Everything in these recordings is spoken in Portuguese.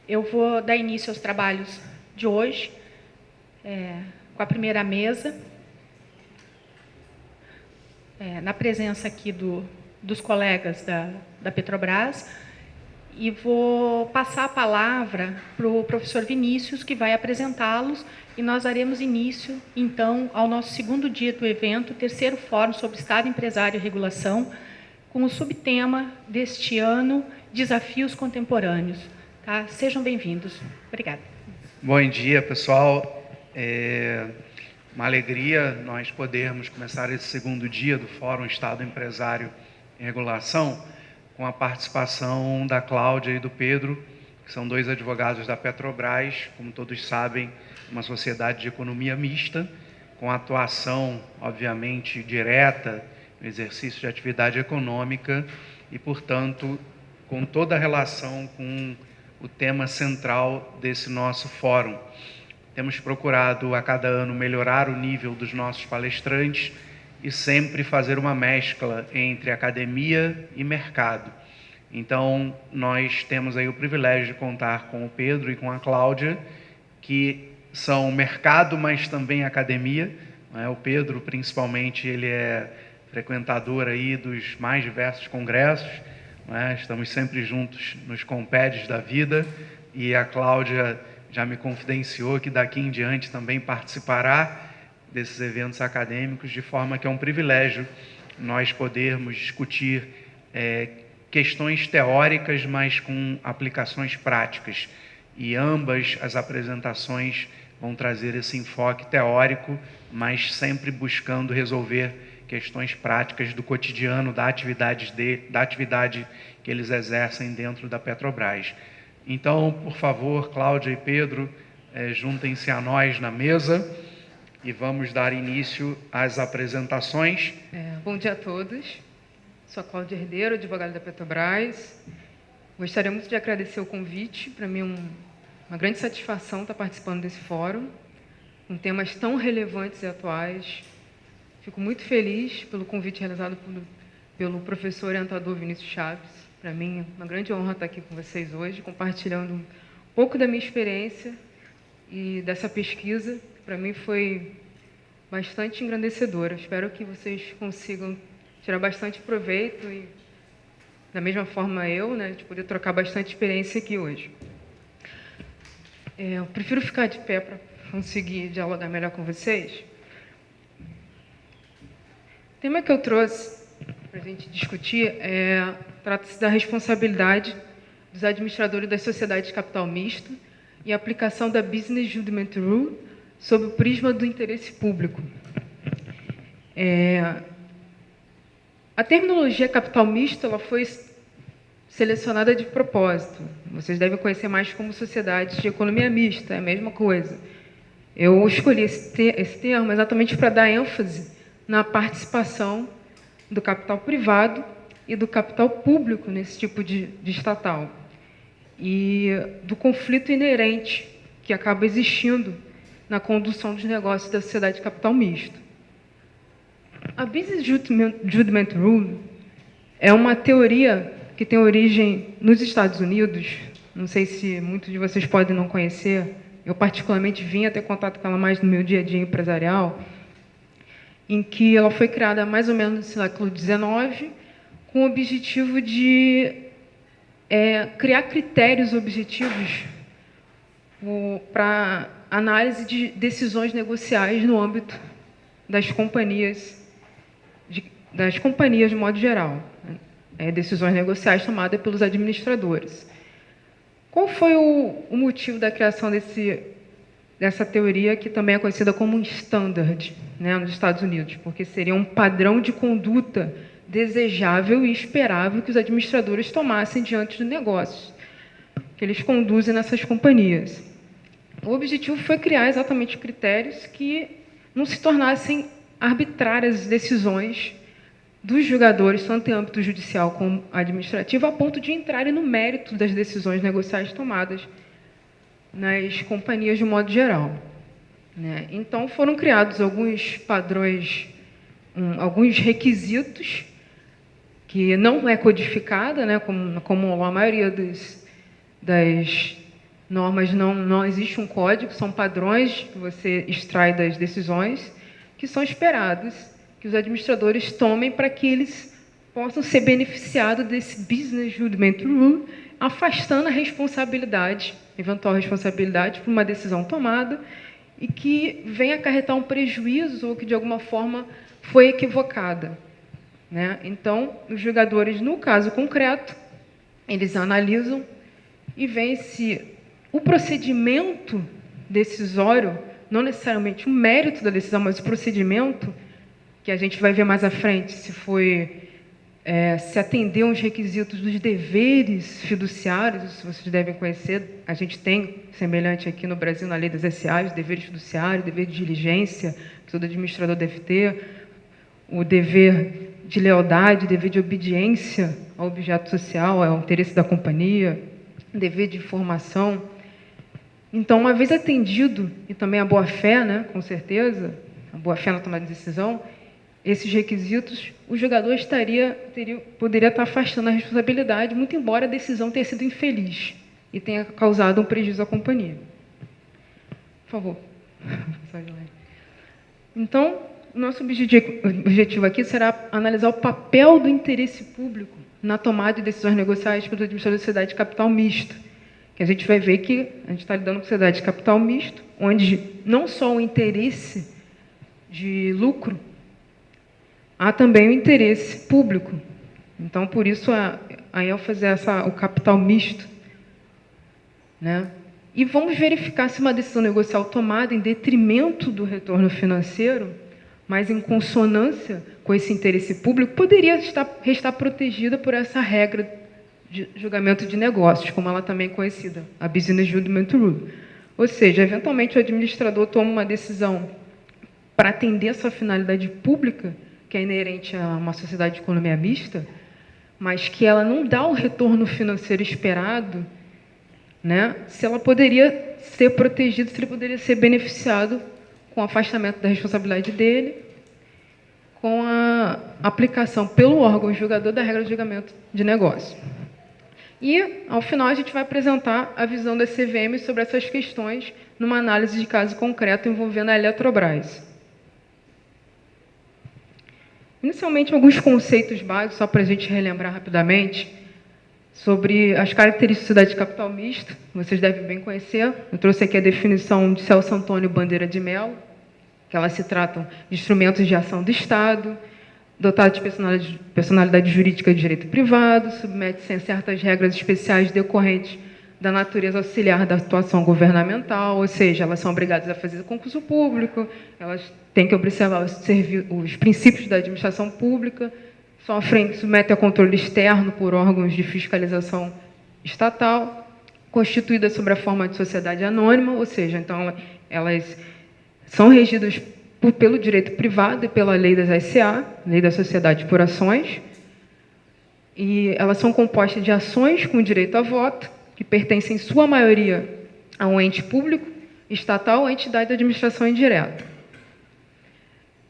Eu vou dar início aos trabalhos de hoje, com a primeira mesa, na presença aqui dos colegas da Petrobras, e vou passar a palavra para o professor Vinícius, que vai apresentá-los, e nós daremos início, então, ao nosso segundo dia do evento, o terceiro Fórum sobre Estado, Empresário e Regulação, com o subtema deste ano, Desafios Contemporâneos. Tá? Sejam bem-vindos. Obrigada. Bom dia, pessoal. Uma alegria nós podermos começar esse segundo dia do Fórum Estado, Empresário e Regulação com a participação da Cláudia e do Pedro, que são dois advogados da Petrobras, como todos sabem, uma sociedade de economia mista, com atuação, obviamente, direta no exercício de atividade econômica e, portanto, com toda a relação com o tema central desse nosso fórum. Temos procurado a cada ano melhorar o nível dos nossos palestrantes e sempre fazer uma mescla entre academia e mercado. Então, nós temos aí o privilégio de contar com o Pedro e com a Cláudia, que são mercado, mas também academia. O Pedro, principalmente, ele é frequentador aí dos mais diversos congressos, estamos sempre juntos nos compeds da vida, e a Cláudia já me confidenciou que daqui em diante também participará desses eventos acadêmicos, de forma que é um privilégio nós podermos discutir questões teóricas, mas com aplicações práticas. E ambas as apresentações vão trazer esse enfoque teórico, mas sempre buscando resolver questões práticas do cotidiano, da atividade que eles exercem dentro da Petrobras. Então, por favor, Cláudia e Pedro, juntem-se a nós na mesa e vamos dar início às apresentações. Bom dia a todos. Sou a Cláudia Herdeiro, advogada da Petrobras. Gostaria muito de agradecer o convite. Para mim é uma grande satisfação estar participando desse fórum, com temas tão relevantes e atuais. Fico muito feliz pelo convite realizado pelo professor orientador Vinícius Chaves. Para mim é uma grande honra estar aqui com vocês hoje, compartilhando um pouco da minha experiência e dessa pesquisa, que para mim foi bastante engrandecedora. Espero que vocês consigam tirar bastante proveito e, da mesma forma eu, de poder trocar bastante experiência aqui hoje. Eu prefiro ficar de pé para conseguir dialogar melhor com vocês. O tema que eu trouxe para a gente discutir trata-se da responsabilidade dos administradores das sociedades de capital misto e a aplicação da Business Judgment Rule sob o prisma do interesse público. A terminologia capital misto ela foi selecionada de propósito. Vocês devem conhecer mais como sociedades de economia mista, é a mesma coisa. Eu escolhi esse termo exatamente para dar ênfase na participação do capital privado e do capital público nesse tipo de estatal, e do conflito inerente que acaba existindo na condução dos negócios da sociedade de capital misto. A Business Judgment Rule é uma teoria que tem origem nos Estados Unidos. Não sei se muitos de vocês podem não conhecer. Eu, particularmente, vim a ter contato com ela mais no meu dia a dia empresarial, em que ela foi criada mais ou menos no século XIX, com o objetivo de criar critérios objetivos para análise de decisões negociais no âmbito das companhias de modo geral, decisões negociais tomadas pelos administradores. Qual foi o motivo da criação dessa teoria, que também é conhecida como um standard, nos Estados Unidos? Porque seria um padrão de conduta desejável e esperável que os administradores tomassem diante dos negócios que eles conduzem nessas companhias. O objetivo foi criar exatamente critérios que não se tornassem arbitrárias decisões dos julgadores, tanto em âmbito judicial como administrativo, a ponto de entrarem no mérito das decisões negociais tomadas nas companhias de modo geral. Então, foram criados alguns padrões, alguns requisitos, que não é codificada, como a maioria normas, não existe um código, são padrões que você extrai das decisões, que são esperados que os administradores tomem para que eles possam ser beneficiados desse Business Judgment Rule, afastando a responsabilidade, eventual responsabilidade, por uma decisão tomada e que venha acarretar um prejuízo ou que, de alguma forma, foi equivocada, né? Então, os julgadores, no caso concreto, eles analisam e veem se o procedimento decisório, não necessariamente o mérito da decisão, mas o procedimento, que a gente vai ver mais à frente, se atendeu aos requisitos dos deveres fiduciários, isso vocês devem conhecer, a gente tem, semelhante aqui no Brasil, na lei das SAs, deveres fiduciários, dever de diligência, que todo administrador deve ter, o dever de lealdade, dever de obediência ao objeto social, ao interesse da companhia, dever de informação. Então, uma vez atendido, e também a boa-fé, né, com certeza, a boa-fé na tomada de decisão, esses requisitos, o julgador poderia estar afastando a responsabilidade, muito embora a decisão tenha sido infeliz e tenha causado um prejuízo à companhia. Por favor. Então, o nosso objetivo aqui será analisar o papel do interesse público na tomada de decisões negociais pelos administradores de sociedade de capital misto, que a gente vai ver que a gente está lidando com sociedade de capital misto, onde não só o interesse de lucro, há também o interesse público. Então, por isso, a ênfase é o capital misto, né? E vamos verificar se uma decisão negocial tomada em detrimento do retorno financeiro, mas em consonância com esse interesse público, poderia restar protegida por essa regra de julgamento de negócios, como ela também é conhecida, a Business Judgment Rule. Ou seja, eventualmente o administrador toma uma decisão para atender essa finalidade pública, que é inerente a uma sociedade de economia mista, mas que ela não dá o retorno financeiro esperado, né? Se ela poderia ser protegida, se ele poderia ser beneficiado com o afastamento da responsabilidade dele, com a aplicação pelo órgão julgador da regra de julgamento de negócio. E, ao final, a gente vai apresentar a visão da CVM sobre essas questões numa análise de caso concreto envolvendo a Eletrobras. Inicialmente, alguns conceitos básicos, só para a gente relembrar rapidamente, sobre as características de capital misto, vocês devem bem conhecer. Eu trouxe aqui a definição de Celso Antônio Bandeira de Mello, que elas se tratam de instrumentos de ação do Estado, dotados de personalidade jurídica de direito privado, submete-se a certas regras especiais decorrentes da natureza auxiliar da atuação governamental, ou seja, elas são obrigadas a fazer concurso público, elas têm que observar os princípios da administração pública, submete a controle externo por órgãos de fiscalização estatal, constituída sob a forma de sociedade anônima, ou seja, então elas são regidas pelo direito privado e pela lei das SA, lei da sociedade por ações, e elas são compostas de ações com direito a voto, que pertencem, em sua maioria, a um ente público, estatal ou entidade de administração indireta.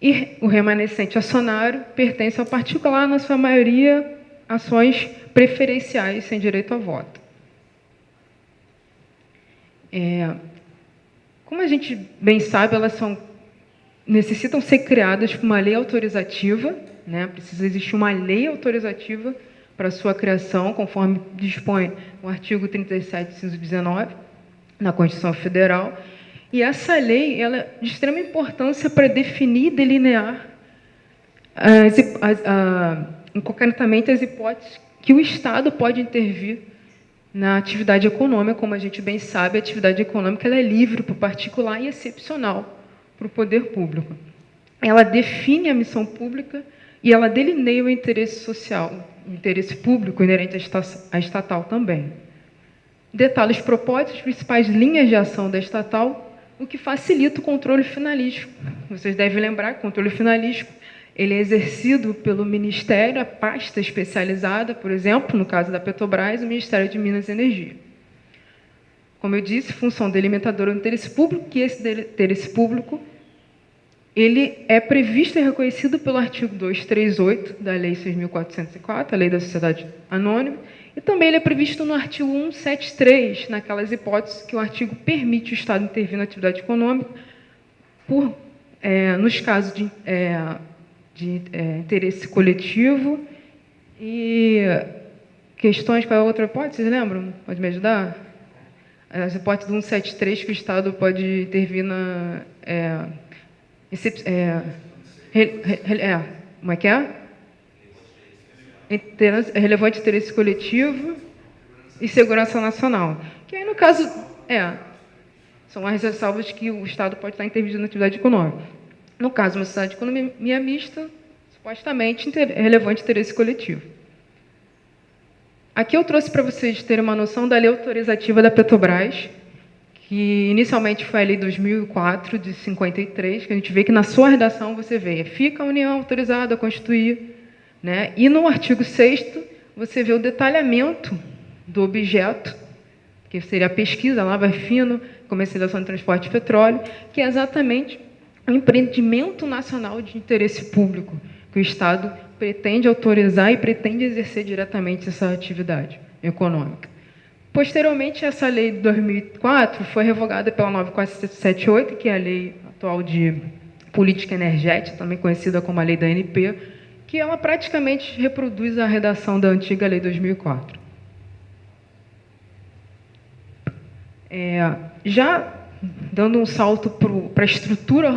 E o remanescente acionário pertence ao particular, na sua maioria, ações preferenciais sem direito a voto. Como a gente bem sabe, elas necessitam ser criadas por uma lei autorizativa, né? Precisa existir uma lei autorizativa para sua criação, conforme dispõe o artigo 37, inciso 19, na Constituição Federal. E essa lei ela é de extrema importância para definir e delinear concretamente as hipóteses que o Estado pode intervir na atividade econômica. Como a gente bem sabe, a atividade econômica ela é livre para o particular e excepcional para o poder público. Ela define a missão pública e ela delineia o interesse social, o interesse público inerente à estatal também. Detalha os propósitos, as principais linhas de ação da estatal, o que facilita o controle finalístico. Vocês devem lembrar que o controle finalístico ele é exercido pelo Ministério, a pasta especializada, por exemplo, no caso da Petrobras, o Ministério de Minas e Energia. Como eu disse, função delimitadora do interesse público, que esse interesse público ele é previsto e reconhecido pelo artigo 238 da Lei 6.404, a Lei da Sociedade Anônima, e também ele é previsto no artigo 173, naquelas hipóteses que o artigo permite o Estado intervir na atividade econômica nos casos de interesse coletivo e questões... Qual é a outra hipótese? Vocês lembram? Pode me ajudar? As hipóteses do 173 que o Estado pode intervir na... como é que é? Relevante interesse coletivo e segurança nacional. Que aí, no caso, são as ressalvas que o Estado pode estar intervindo na atividade econômica. No caso, uma sociedade de economia mista, supostamente relevante interesse coletivo. Aqui eu trouxe para vocês terem uma noção da lei autorizativa da Petrobras, que inicialmente foi a Lei 2004, de 53, que a gente vê que na sua redação você vê, fica a União autorizada a constituir, né? E no artigo 6º, você vê o detalhamento do objeto, que seria a pesquisa, lava fino, comercialização de transporte de petróleo, que é exatamente o empreendimento nacional de interesse público, que o Estado pretende autorizar e pretende exercer diretamente essa atividade econômica. Posteriormente, essa lei de 2004 foi revogada pela 9478, que é a lei atual de política energética, também conhecida como a lei da ANP, que ela praticamente reproduz a redação da antiga lei 2004. Já dando um salto para a estrutura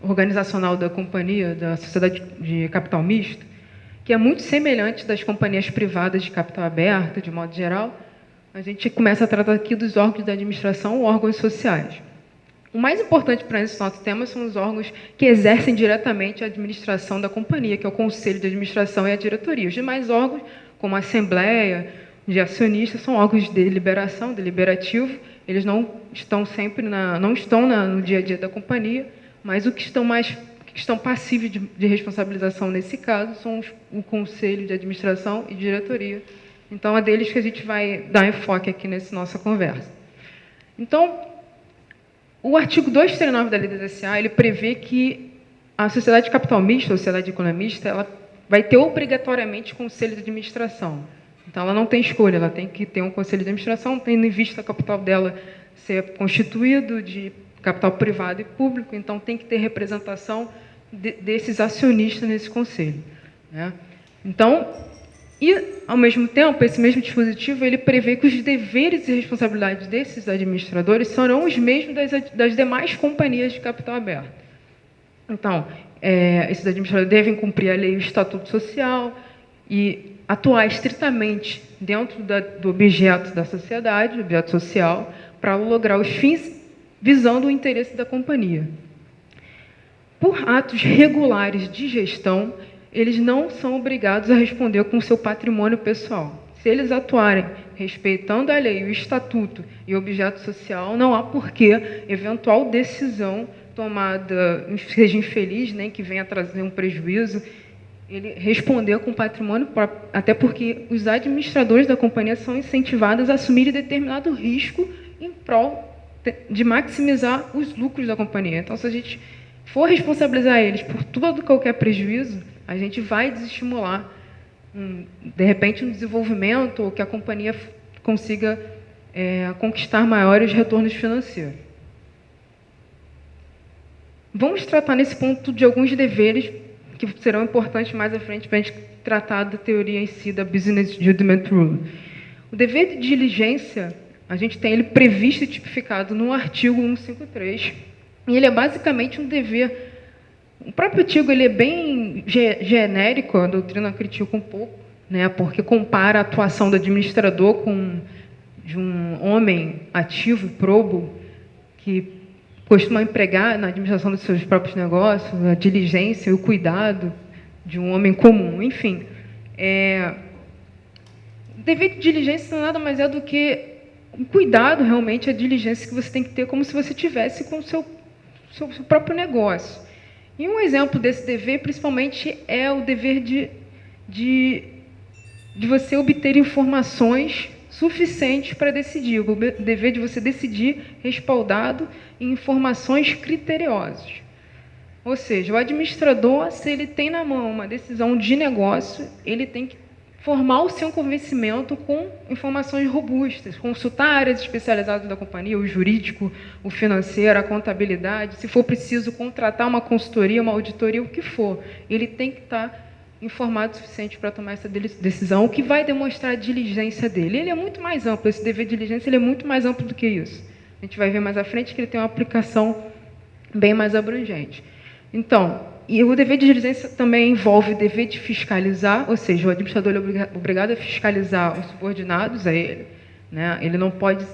organizacional da companhia, da sociedade de capital misto, que é muito semelhante das companhias privadas de capital aberto, de modo geral, a gente começa a tratar aqui dos órgãos da administração, órgãos sociais. O mais importante para esse nosso tema são os órgãos que exercem diretamente a administração da companhia, que é o Conselho de Administração e a Diretoria. Os demais órgãos, como a Assembleia de Acionistas, são órgãos de deliberação, deliberativo, eles não estão sempre no dia a dia da companhia, mas o que estão passíveis de responsabilização nesse caso são o Conselho de Administração e Diretoria. Então, é deles que a gente vai dar enfoque aqui nessa nossa conversa. Então, o artigo 239 da Lei da SA, ele prevê que a sociedade de capital misto, a sociedade economista, ela vai ter obrigatoriamente conselho de administração. Então, ela não tem escolha, ela tem que ter um conselho de administração, tendo em vista o capital dela ser constituído de capital privado e público, então tem que ter representação desses acionistas nesse conselho, né? Então, e, ao mesmo tempo, esse mesmo dispositivo ele prevê que os deveres e responsabilidades desses administradores serão os mesmos das demais companhias de capital aberto. Então, esses administradores devem cumprir a lei e o estatuto social e atuar estritamente dentro do objeto da sociedade, objeto social, para lograr os fins visando o interesse da companhia. Por atos regulares de gestão, eles não são obrigados a responder com o seu patrimônio pessoal. Se eles atuarem respeitando a lei, o estatuto e o objeto social, não há porquê eventual decisão tomada, seja infeliz, nem que venha trazer um prejuízo, ele responder com patrimônio próprio, até porque os administradores da companhia são incentivados a assumirem determinado risco em prol de maximizar os lucros da companhia. Então, se a gente for responsabilizar eles por todo qualquer prejuízo, a gente vai desestimular, de repente, um desenvolvimento ou que a companhia consiga conquistar maiores retornos financeiros. Vamos tratar nesse ponto de alguns deveres que serão importantes mais à frente para a gente tratar da teoria em si, da Business Judgment Rule. O dever de diligência, a gente tem ele previsto e tipificado no artigo 153, e ele é basicamente um dever. O próprio artigo ele é bem genérico, a doutrina critica um pouco, né, porque compara a atuação do administrador de um homem ativo e probo, que costuma empregar na administração dos seus próprios negócios, a diligência e o cuidado de um homem comum. Enfim, o dever de diligência nada mais é do que um cuidado, realmente, a diligência que você tem que ter como se você tivesse com o seu próprio negócio. E um exemplo desse dever, principalmente, é o dever de você obter informações suficientes para decidir, o dever de você decidir respaldado em informações criteriosas. Ou seja, o administrador, se ele tem na mão uma decisão de negócio, ele tem que formar o seu convencimento com informações robustas, consultar áreas especializadas da companhia, o jurídico, o financeiro, a contabilidade, se for preciso contratar uma consultoria, uma auditoria, o que for. Ele tem que estar informado o suficiente para tomar essa decisão, o que vai demonstrar a diligência dele. Ele é muito mais amplo, esse dever de diligência ele é muito mais amplo do que isso. A gente vai ver mais à frente que ele tem uma aplicação bem mais abrangente. Então, e o dever de diligência também envolve o dever de fiscalizar, ou seja, o administrador é obrigado a fiscalizar os subordinados a ele, né? Ele não pode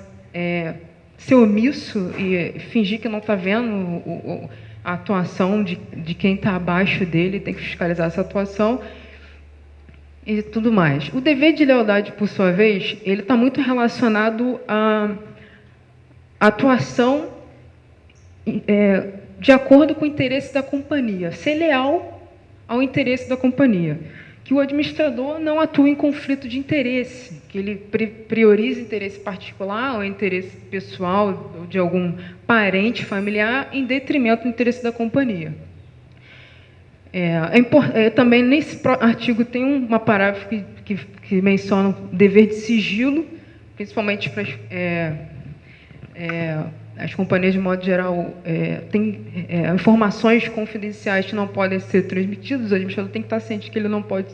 ser omisso e fingir que não está vendo a atuação de quem está abaixo dele, tem que fiscalizar essa atuação e tudo mais. O dever de lealdade, por sua vez, ele está muito relacionado à atuação de acordo com o interesse da companhia, ser leal ao interesse da companhia, que o administrador não atue em conflito de interesse, que ele priorize interesse particular ou interesse pessoal ou de algum parente familiar em detrimento do interesse da companhia. Também nesse artigo tem uma parágrafo que menciona o dever de sigilo, principalmente para as companhias, de modo geral, têm informações confidenciais que não podem ser transmitidas. O administrador tem que estar ciente que ele não pode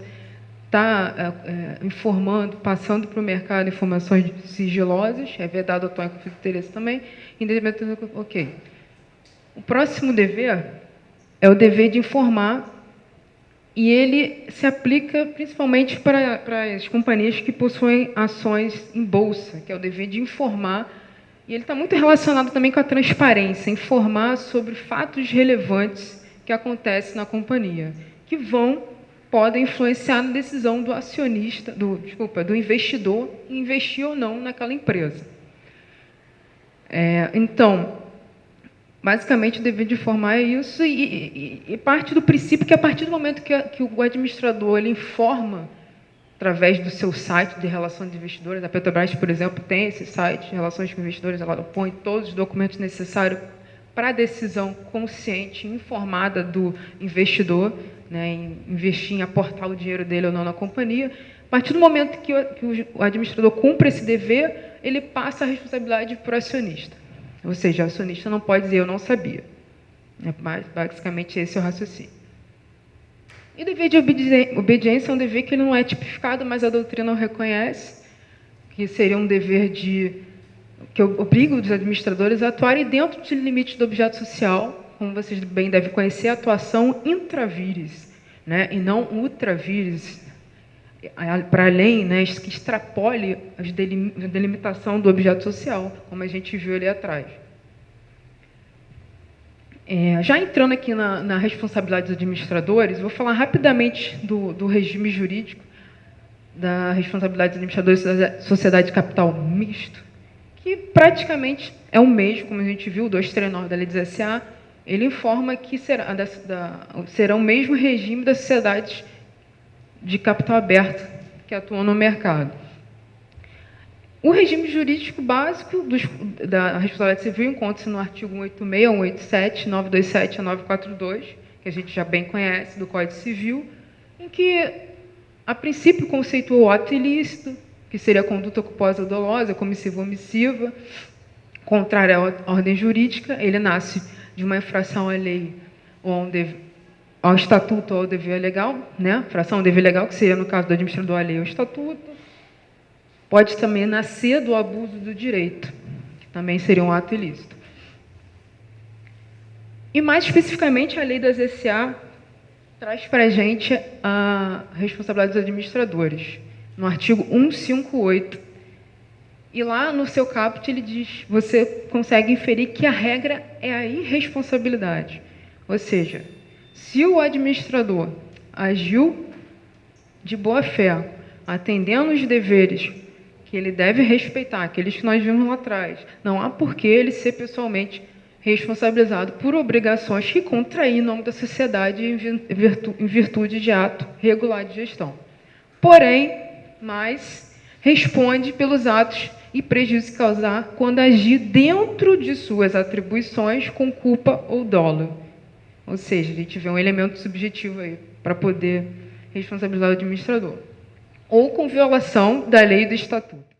estar informando, passando para o mercado informações sigilosas. É vedado atuar em conflito de interesse também. Ok. O próximo dever é o dever de informar, e ele se aplica principalmente para as companhias que possuem ações em bolsa, que é o dever de informar. E ele está muito relacionado também com a transparência, informar sobre fatos relevantes que acontecem na companhia, que podem influenciar na decisão do acionista, do investidor, em investir ou não naquela empresa. Então, basicamente, o dever de informar é isso, e parte do princípio que, a partir do momento que o administrador ele informa, através do seu site de relação de investidores. A Petrobras, por exemplo, tem esse site de relações com investidores, ela põe todos os documentos necessários para a decisão consciente, informada do investidor, né, em investir em aportar o dinheiro dele ou não na companhia. A partir do momento que o administrador cumpre esse dever, ele passa a responsabilidade para o acionista. Ou seja, o acionista não pode dizer, eu não sabia. Basicamente, esse é o raciocínio. E o dever de obediência é um dever que ele não é tipificado, mas a doutrina o reconhece, que seria um dever que obriga os administradores a atuarem dentro do limite do objeto social, como vocês bem devem conhecer, a atuação intra-vires, né, e não ultra-vires, para além, né, que extrapole a delimitação do objeto social, como a gente viu ali atrás. Já entrando aqui na responsabilidade dos administradores, vou falar rapidamente do regime jurídico da responsabilidade dos administradores da sociedade de capital misto, que praticamente é o mesmo, como a gente viu, o 239 da Lei dos SA, ele informa que será o mesmo regime das sociedades de capital aberto que atuam no mercado. O regime jurídico básico da responsabilidade civil encontra-se no artigo 186, 187, 927 a 942, que a gente já bem conhece, do Código Civil, em que, a princípio, conceitua o ato ilícito, que seria a conduta culposa ou dolosa, comissiva ou omissiva, contrária à ordem jurídica. Ele nasce de uma infração à lei ou ao estatuto ou ao dever legal, né? Infração ao dever legal, que seria, no caso do administrador, a lei ou o estatuto. Pode também nascer do abuso do direito, que também seria um ato ilícito. E, mais especificamente, a lei das SA traz para a gente a responsabilidade dos administradores, no artigo 158. E lá, no seu caput, ele diz, você consegue inferir que a regra é a irresponsabilidade. Ou seja, se o administrador agiu de boa fé, atendendo os deveres que ele deve respeitar, aqueles que nós vimos lá atrás, não há por que ele ser pessoalmente responsabilizado por obrigações que contrair em nome da sociedade em virtude de ato regular de gestão. Porém, responde pelos atos e prejuízo que causar quando agir dentro de suas atribuições com culpa ou dolo. Ou seja, a gente vê um elemento subjetivo aí para poder responsabilizar o administrador. Ou com violação da lei e do estatuto.